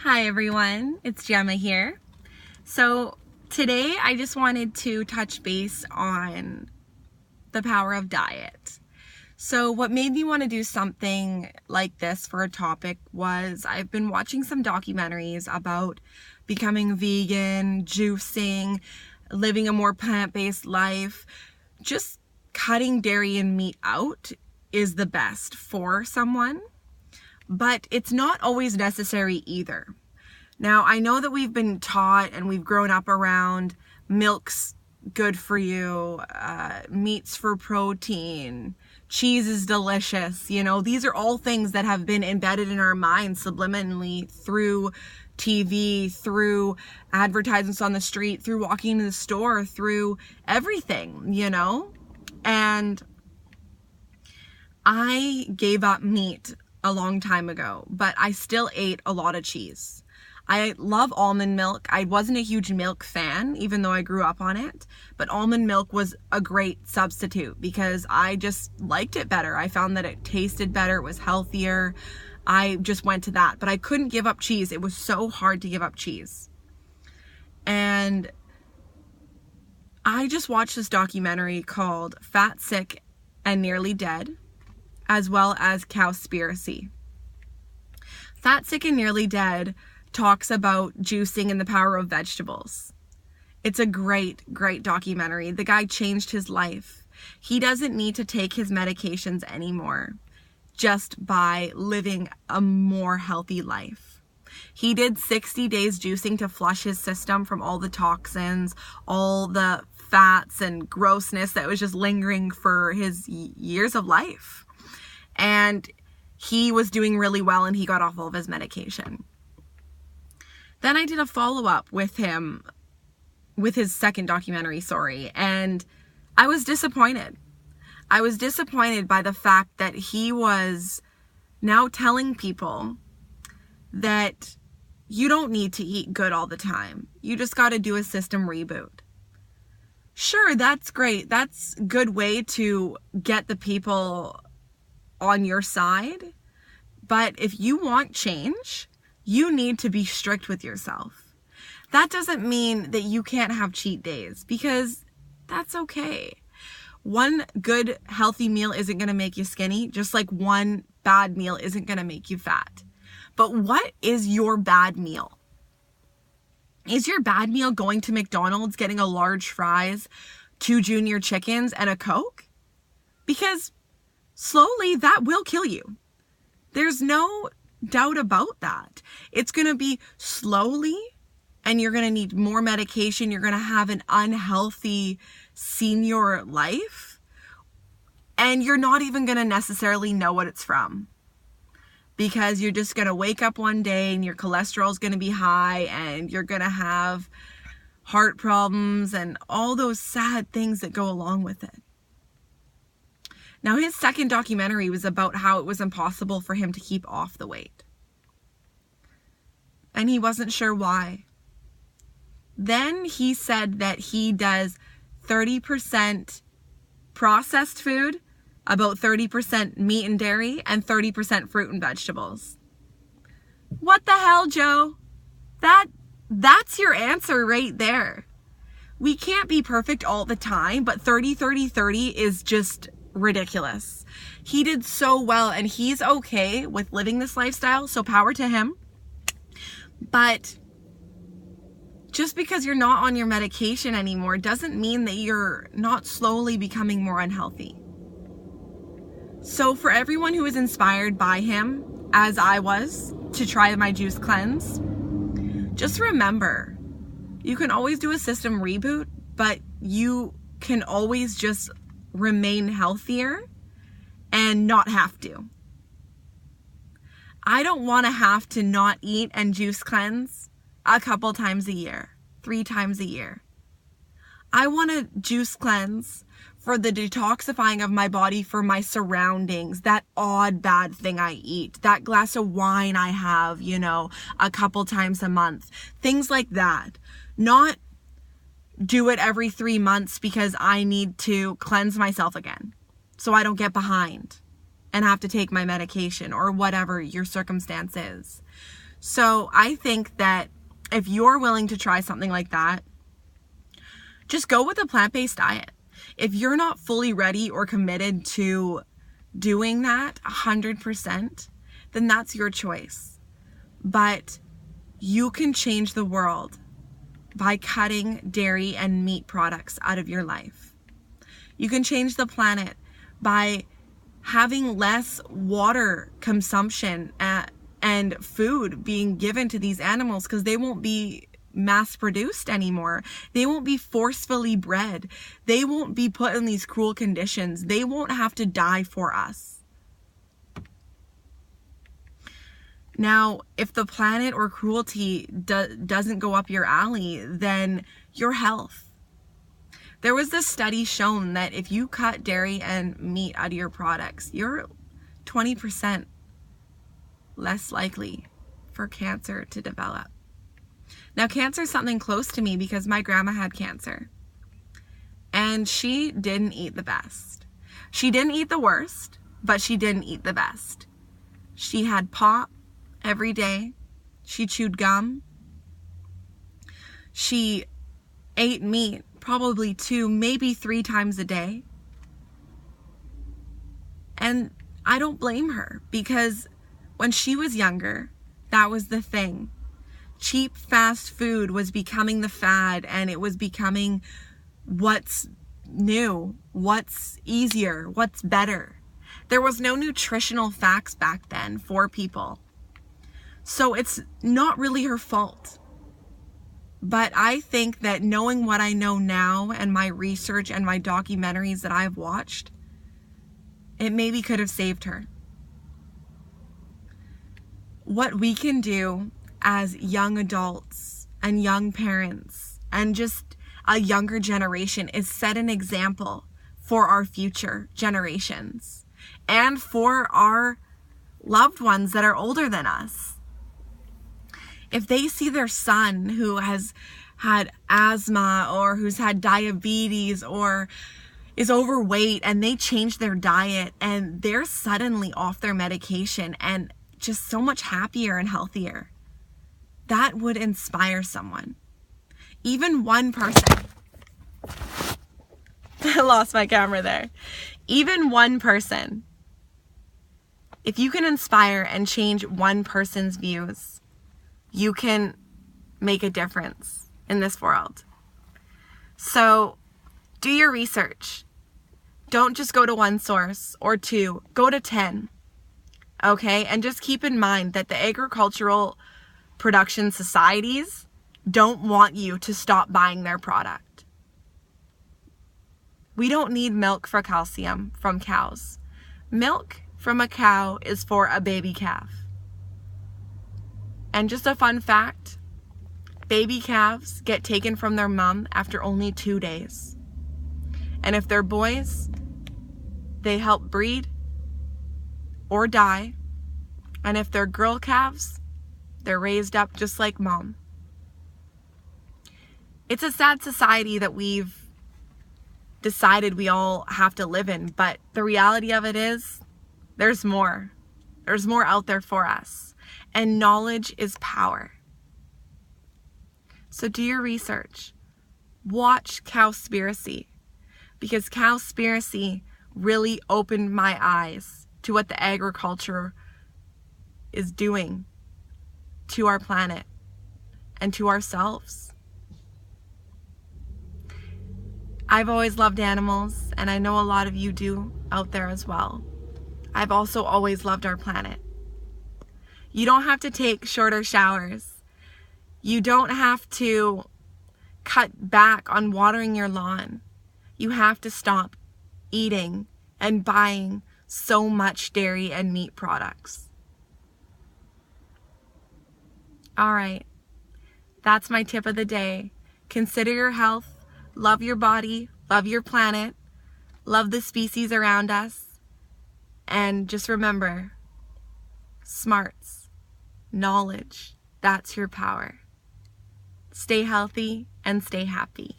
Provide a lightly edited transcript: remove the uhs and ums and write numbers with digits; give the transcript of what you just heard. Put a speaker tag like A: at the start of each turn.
A: Hi everyone, it's Gemma here. So today I just wanted to touch base on the power of diet. So what made me want to do something like this for a topic was I've been watching some documentaries about becoming vegan, juicing, living a more plant-based life. Just cutting dairy and meat out is the best for someone. But it's not always necessary either. Now, I know that we've been taught and we've grown up around milk's good for you, meat's for protein, cheese is delicious. These are all things that have been embedded in our minds subliminally through TV, through advertisements on the street, through walking into the store, through everything, And I gave up meat a long time ago, but I still ate a lot of cheese. I love almond milk. I wasn't a huge milk fan, even though I grew up on it, but almond milk was a great substitute because I just liked it better. I found that it tasted better, it was healthier. I just went to that, but I couldn't give up cheese. It was so hard to give up cheese. And I just watched this documentary called Fat, Sick, and Nearly Dead, as well as Cowspiracy. Fat, Sick, and Nearly Dead talks about juicing and the power of vegetables. It's a great, great documentary. The guy changed his life. He doesn't need to take his medications anymore just by living a more healthy life. He did 60 days juicing to flush his system from all the toxins, all the fats and grossness that was just lingering for his years of life. And he was doing really well and he got off all of his medication. Then I did a follow-up with him, with his second documentary, and I was disappointed. I was disappointed by the fact that he was now telling people that you don't need to eat good all the time. You just got to do a system reboot. Sure, that's great. That's a good way to get the people on your side. But if you want change, you need to be strict with yourself. That doesn't mean that you can't have cheat days, because that's okay. One good healthy meal isn't going to make you skinny, just like one bad meal isn't going to make you fat. But what is your bad meal? Is your bad meal going to McDonald's, getting a large fries, 2 junior chickens, and a Coke? Because slowly that will kill you. There's no doubt about that. It's going to be slowly, and you're going to need more medication. You're going to have an unhealthy senior life, and you're not even going to necessarily know what it's from, because you're just going to wake up one day and your cholesterol is going to be high and you're going to have heart problems and all those sad things that go along with it. Now, his second documentary was about how it was impossible for him to keep off the weight. And he wasn't sure why. Then he said that he does 30% processed food, about 30% meat and dairy, and 30% fruit and vegetables. What the hell, Joe? That's your answer right there. We can't be perfect all the time, but 30-30-30 is just ridiculous. He did so well, and he's okay with living this lifestyle, so power to him. But just because you're not on your medication anymore doesn't mean that you're not slowly becoming more unhealthy. So for everyone who is inspired by him, as I was, to try my juice cleanse, just remember, you can always do a system reboot, but you can always just remain healthier and not have to. I don't want to have to not eat and juice cleanse a couple times a year, 3 times a year. I want to juice cleanse for the detoxifying of my body, for my surroundings, that odd bad thing I eat, that glass of wine I have, a couple times a month, things like that. Not do it every 3 months because I need to cleanse myself again so I don't get behind and have to take my medication or whatever your circumstance is. So I think that if you're willing to try something like that, just go with a plant-based diet. If you're not fully ready or committed to doing that 100%, then that's your choice. But you can change the world by cutting dairy and meat products out of your life. You can change the planet by having less water consumption and food being given to these animals, because they won't be mass produced anymore. They won't be forcefully bred. They won't be put in these cruel conditions. They won't have to die for us. Now, if the planet or cruelty doesn't go up your alley, then your health. There was this study shown that if you cut dairy and meat out of your products, you're 20% less likely for cancer to develop. Now, cancer is something close to me because my grandma had cancer. And she didn't eat the best. She didn't eat the worst, but she didn't eat the best. She had pop every day. She chewed gum. She ate meat probably 2, maybe 3 times a day. And I don't blame her, because when she was younger, that was the thing. Cheap fast food was becoming the fad, and it was becoming what's new, what's easier, what's better. There was no nutritional facts back then for people. So it's not really her fault. But I think that knowing what I know now and my research and my documentaries that I've watched, it maybe could have saved her. What we can do as young adults and young parents and just a younger generation is set an example for our future generations and for our loved ones that are older than us. If they see their son who has had asthma or who's had diabetes or is overweight, and they change their diet and they're suddenly off their medication and just so much happier and healthier, that would inspire someone. Even one person. I lost my camera there. Even one person. If you can inspire and change one person's views, you can make a difference in this world. So do your research. Don't just go to one source or 2, go to 10. Okay? And just keep in mind that the agricultural production societies don't want you to stop buying their product. We don't need milk for calcium from cows. Milk from a cow is for a baby calf. And just a fun fact, baby calves get taken from their mom after only 2 days. And if they're boys, they help breed or die. And if they're girl calves, they're raised up just like mom. It's a sad society that we've decided we all have to live in, but the reality of it is there's more. There's more out there for us. And knowledge is power. So do your research. Watch Cowspiracy, because Cowspiracy really opened my eyes to what the agriculture is doing to our planet and to ourselves. I've always loved animals, and I know a lot of you do out there as well. I've also always loved our planet. You don't have to take shorter showers. You don't have to cut back on watering your lawn. You have to stop eating and buying so much dairy and meat products. All right, that's my tip of the day. Consider your health, love your body, love your planet, love the species around us, and just remember, smarts, knowledge, that's your power. Stay healthy and stay happy.